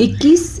21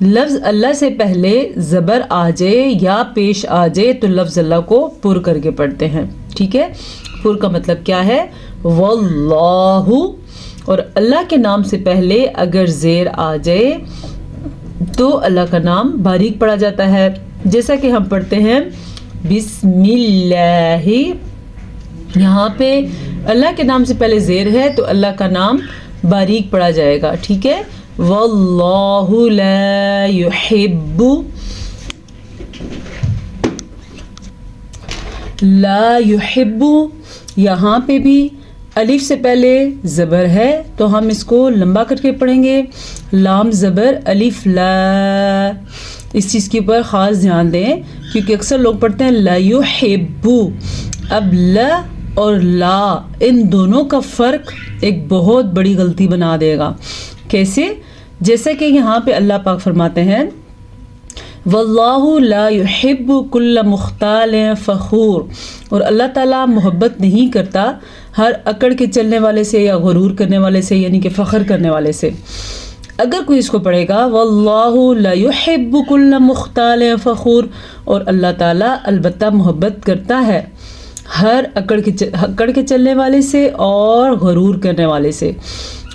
لفظ اللہ سے پہلے زبر آ جائے یا پیش آ جائے تو لفظ اللہ کو پر کر کے پڑھتے ہیں، ٹھیک ہے؟ پر کا مطلب کیا ہے؟ واللہ، اور اللہ کے نام سے پہلے اگر زیر آ جائے تو اللہ کا نام باریک پڑھا جاتا ہے، جیسا کہ ہم پڑھتے ہیں بسم اللہ، یہاں پہ اللہ کے نام سے پہلے زیر ہے تو اللہ کا نام باریک پڑھا جائے گا، ٹھیک ہے؟ واللہ لا يحب، لا يحب، یہاں پہ بھی الف سے پہلے زبر ہے تو ہم اس کو لمبا کر کے پڑھیں گے، لام زبر الف لا، اس چیز کے اوپر خاص دھیان دیں کیونکہ اکثر لوگ پڑھتے ہیں لا يحب، اب لا اور لا ان دونوں کا فرق ایک بہت بڑی غلطی بنا دے گا۔ کیسے؟ جیسا کہ یہاں پہ اللہ پاک فرماتے ہیں واللہ لا يحب كل مختال فخور، اور اللہ تعالیٰ محبت نہیں کرتا ہر اکڑ کے چلنے والے سے یا غرور کرنے والے سے، یعنی کہ فخر کرنے والے سے۔ اگر کوئی اس کو پڑھے گا واللہ لا يحب كل مختال فخور، اور اللہ تعالیٰ البتہ محبت کرتا ہے ہر اکڑ کے چلنے والے سے اور غرور کرنے والے سے۔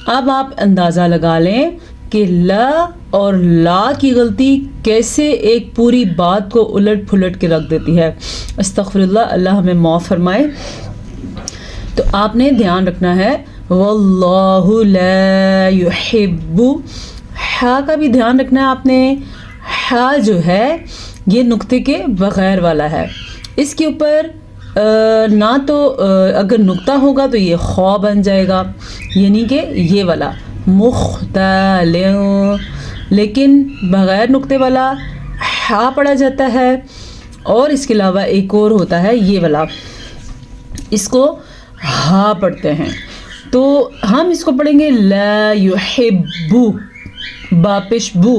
اب آپ اندازہ لگا لیں کہ لا اور لا کی غلطی کیسے ایک پوری بات کو الٹ پھلٹ کے رکھ دیتی ہے۔ استغفر اللہ، اللہ ہمیں معاف فرمائے۔ تو آپ نے دھیان رکھنا ہے واللہ لا يحب، ہا کا بھی دھیان رکھنا ہے آپ نے، ہا جو ہے یہ نقطے کے بغیر والا ہے، اس کے اوپر نہ تو اگر نقطہ ہوگا تو یہ خوا بن جائے گا، یعنی کہ یہ والا مختال، لیکن بغیر نقطے والا ہا پڑھا جاتا ہے، اور اس کے علاوہ ایک اور ہوتا ہے یہ والا، اس کو ہا پڑھتے ہیں۔ تو ہم اس کو پڑھیں گے لا يحب، با پیش بو،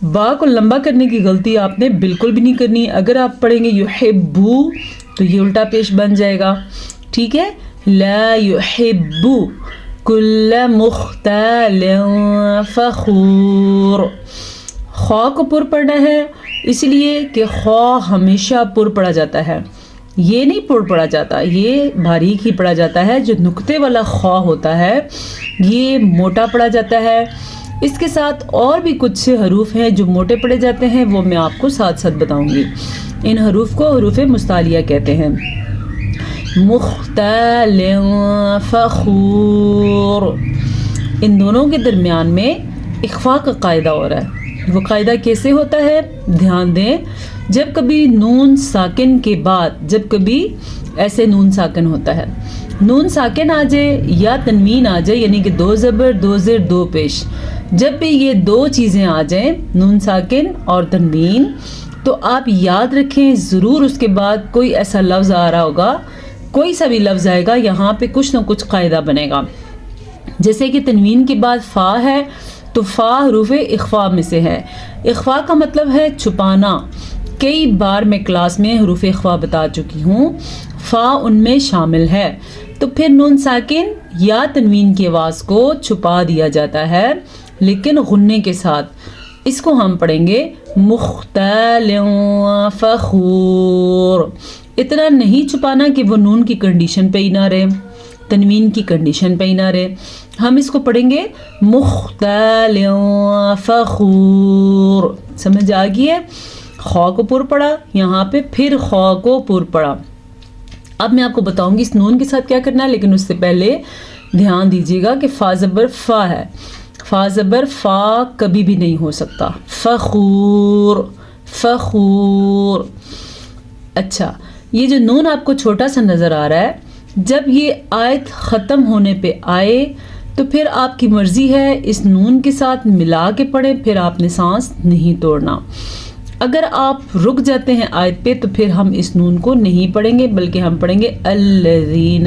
با کو لمبا کرنے کی غلطی آپ نے بالکل بھی نہیں کرنی۔ اگر آپ پڑھیں گے یحبو تو یہ الٹا پیش بن جائے گا، ٹھیک ہے؟ لا يحب كل مختال فخور، خوا کو پر پڑھنا ہے اس لیے کہ خوا ہمیشہ پر پڑھا جاتا ہے، یہ نہیں پر پڑھا جاتا، یہ باریک ہی پڑھا جاتا ہے۔ جو نقطے والا خوا ہوتا ہے یہ موٹا پڑھا جاتا ہے۔ اس کے ساتھ اور بھی کچھ حروف ہیں جو موٹے پڑھے جاتے ہیں، وہ میں آپ کو ساتھ ساتھ بتاؤں گی۔ ان حروف کو حروف مستعلیہ کہتے ہیں۔ مختال فخور، ان دونوں کے درمیان میں اخفاء کا قاعدہ ہو رہا ہے۔ وہ قاعدہ کیسے ہوتا ہے؟ دھیان دیں، جب کبھی نون ساکن کے بعد، جب کبھی ایسے نون ساکن ہوتا ہے، نون ساکن آ جائے یا تنوین آ جائے، یعنی کہ دو زبر دو زیر دو پیش، جب بھی یہ دو چیزیں آ جائیں نون ساکن اور تنوین، تو آپ یاد رکھیں ضرور اس کے بعد کوئی ایسا لفظ آ رہا ہوگا، کوئی سا بھی لفظ آئے گا، یہاں پہ کچھ نہ کچھ قاعدہ بنے گا۔ جیسے کہ تنوین کے بعد فا ہے تو فا حروف اخفاء میں سے ہے۔ اخفاء کا مطلب ہے چھپانا، کئی بار میں کلاس میں حروف اخفاء بتا چکی ہوں، فا ان میں شامل ہے۔ تو پھر نون ساکن یا تنوین کی آواز کو چھپا دیا جاتا ہے لیکن غنّے کے ساتھ۔ اس کو ہم پڑھیں گے مختال فخور، اتنا نہیں چھپانا کہ وہ نون کی کنڈیشن پہ ہی نہ رہے، تنوین کی کنڈیشن پہ ہی نہ رہے، ہم اس کو پڑھیں گے مختال فخور۔ سمجھ آ گئی ہے؟ خوا کو پر پڑا یہاں پہ، پھر خوا کو پر پڑا۔ اب میں آپ کو بتاؤں گی اس نون کے ساتھ کیا کرنا ہے، لیکن اس سے پہلے دھیان دیجیے گا کہ فا زبر فا ہے، فا زبر فا کبھی بھی نہیں ہو سکتا، فخور فخور۔ اچھا، یہ جو نون آپ کو چھوٹا سا نظر آ رہا ہے، جب یہ آیت ختم ہونے پہ آئے تو پھر آپ کی مرضی ہے اس نون کے ساتھ ملا کے پڑھیں، پھر آپ نے سانس نہیں توڑنا۔ اگر آپ رک جاتے ہیں آیت پہ تو پھر ہم اس نون کو نہیں پڑھیں گے بلکہ ہم پڑھیں گے الذین۔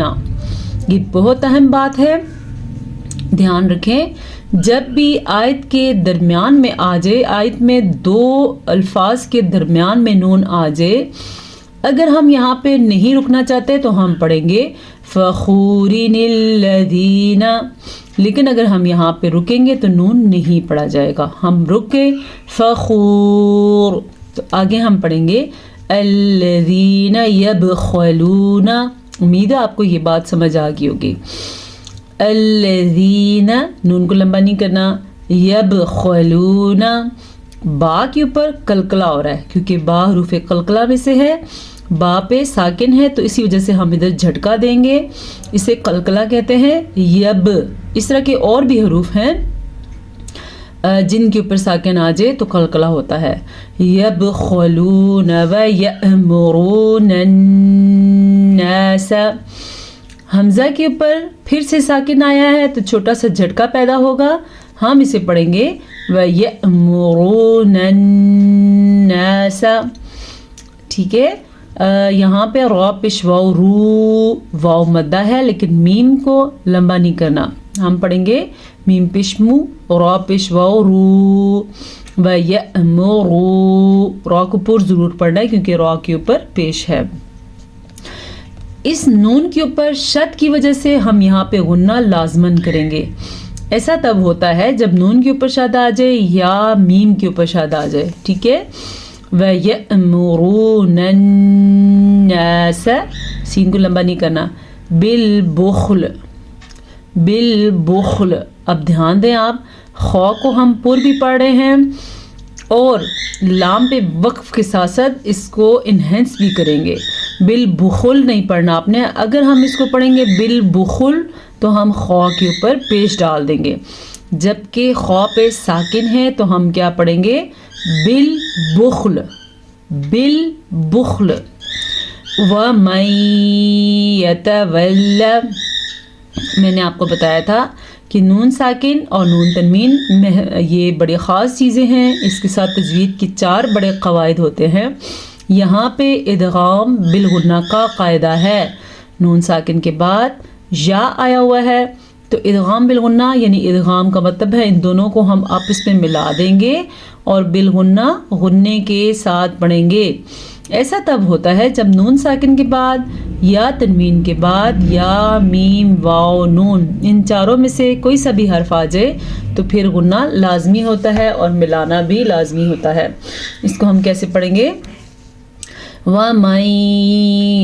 یہ بہت اہم بات ہے، دھیان رکھیں، جب بھی آیت کے درمیان میں آ جائے، آیت میں دو الفاظ کے درمیان میں نون آ جائے، اگر ہم یہاں پہ نہیں رکنا چاہتے تو ہم پڑھیں گے فخورن الذین، لیکن اگر ہم یہاں پہ رکیں گے تو نون نہیں پڑھا جائے گا، ہم رک کے فخور، تو آگے ہم پڑھیں گے الذین یبخلون، امید ہے آپ کو یہ بات سمجھ آ گئی ہوگی، الذین نون کو لمبا نہیں کرنا، یبخلون، با کے اوپر قلقلہ ہو رہا ہے کیونکہ با حروف قلقلہ میں سے ہے، با پہ ساکن ہے تو اسی وجہ سے ہم ادھر جھٹکا دیں گے، اسے قلقلہ کہتے ہیں۔ یب، اس طرح کے اور بھی حروف ہیں جن کے اوپر ساکن آ جائے تو قلقلہ ہوتا ہے۔ یبخلون و یأمرون الناس، حمزہ کے اوپر پھر سے ساکن آیا ہے تو چھوٹا سا جھٹکا پیدا ہوگا، ہم اسے پڑھیں گے وَيَأْمُرُونَ النَّاسَ، ٹھیک ہے۔ یہاں پہ را پیش واو رو، واو مدہ ہے لیکن میم کو لمبا نہیں کرنا، ہم پڑھیں گے میم پیش مو، را پیش واو رو، وَيَأْمُرُو، را کو پر ضرور پڑھنا ہے کیونکہ را کے اوپر پیش ہے۔ اس نون کے اوپر شد کی وجہ سے ہم یہاں پہ غنہ لازمن کریں گے، ایسا تب ہوتا ہے جب نون کے اوپر شد آ جائے یا میم کے اوپر شد آ جائے، ٹھیک ہے۔ وَيَأْمُرُونَ النَّاسَ، سین کو لمبا نہیں کرنا، بالبخل، بالبخل، اب دھیان دیں آپ، خو کو ہم پر بھی پڑھ رہے ہیں اور لام پہ وقف کے ساتھ ساتھ اس کو انہینس بھی کریں گے، بالبخل نہیں پڑھنا آپ نے، اگر ہم اس کو پڑھیں گے بالبخل تو ہم خو کے اوپر پیش ڈال دیں گے، جبکہ خو پہ ساکن ہے تو ہم کیا پڑھیں گے بالبخل، بالبخل۔ وَمَن يَتَوَلَّ، میں نے آپ کو بتایا تھا کہ نون ساکن اور نون تنوین یہ بڑی خاص چیزیں ہیں، اس کے ساتھ تجوید کی 4 بڑے قواعد ہوتے ہیں۔ یہاں پہ ادغام بالغنہ کا قاعدہ ہے، نون ساکن کے بعد یا آیا ہوا ہے تو ادغام بالغنہ، یعنی ادغام کا مطلب ہے ان دونوں کو ہم آپس میں ملا دیں گے اور بالغنہ غنے کے ساتھ پڑھیں گے۔ ایسا تب ہوتا ہے جب نون ساکن کے بعد یا تنوین کے بعد یا میم واو نون ان چاروں میں سے کوئی سا بھی حرف آ جائے تو پھر غنہ لازمی ہوتا ہے اور ملانا بھی لازمی ہوتا ہے۔ اس کو ہم کیسے پڑھیں گے؟ وَمَن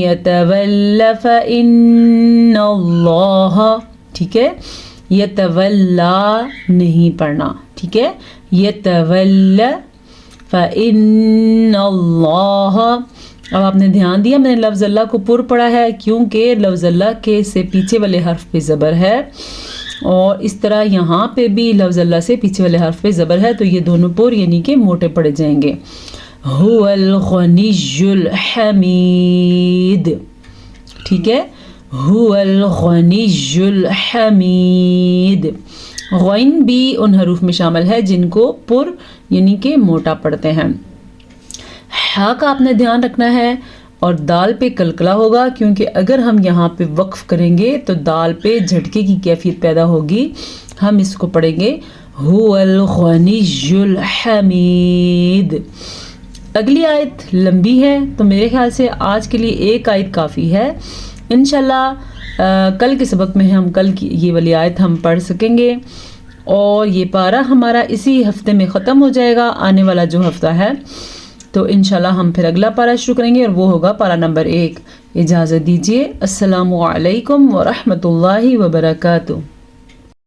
يَتَوَلَّ فَإِنَّ اللَّهَ، ٹھیک ہے، یتولا نہیں پڑھنا، ٹھیک ہے، یتول فإن اللہ۔ اب آپ نے دھیان دیا میں نے لفظ اللہ کو پر پڑھا ہے کیونکہ لفظ اللہ کے سے پیچھے والے حرف پہ زبر ہے، اور اس طرح یہاں پہ بھی لفظ اللہ سے پیچھے والے حرف پہ زبر ہے تو یہ دونوں پر یعنی کہ موٹے پڑے جائیں گے۔ هو الغنی الحمید، ٹھیک ہے، هو الغنی الحمید۔ غین بھی ان حروف میں شامل ہے جن کو پر یعنی کہ موٹا پڑھتے ہیں۔ ہا کا آپ نے دھیان رکھنا ہے اور دال پہ قلقلہ ہوگا کیونکہ اگر ہم یہاں پہ وقف کریں گے تو دال پہ جھٹکے کی کیفیت پیدا ہوگی، ہم اس کو پڑھیں گے هو الغنی الحمید۔ اگلی آیت لمبی ہے تو میرے خیال سے آج کے لیے ایک آیت کافی ہے، انشاءاللہ کل کے سبق میں ہم کل کی یہ والی آیت ہم پڑھ سکیں گے اور یہ پارہ ہمارا اسی ہفتے میں ختم ہو جائے گا، آنے والا جو ہفتہ ہے تو انشاءاللہ ہم پھر اگلا پارہ شروع کریں گے اور وہ ہوگا پارہ نمبر 1۔ اجازت دیجیے، السلام علیکم ورحمۃ اللہ وبرکاتہ۔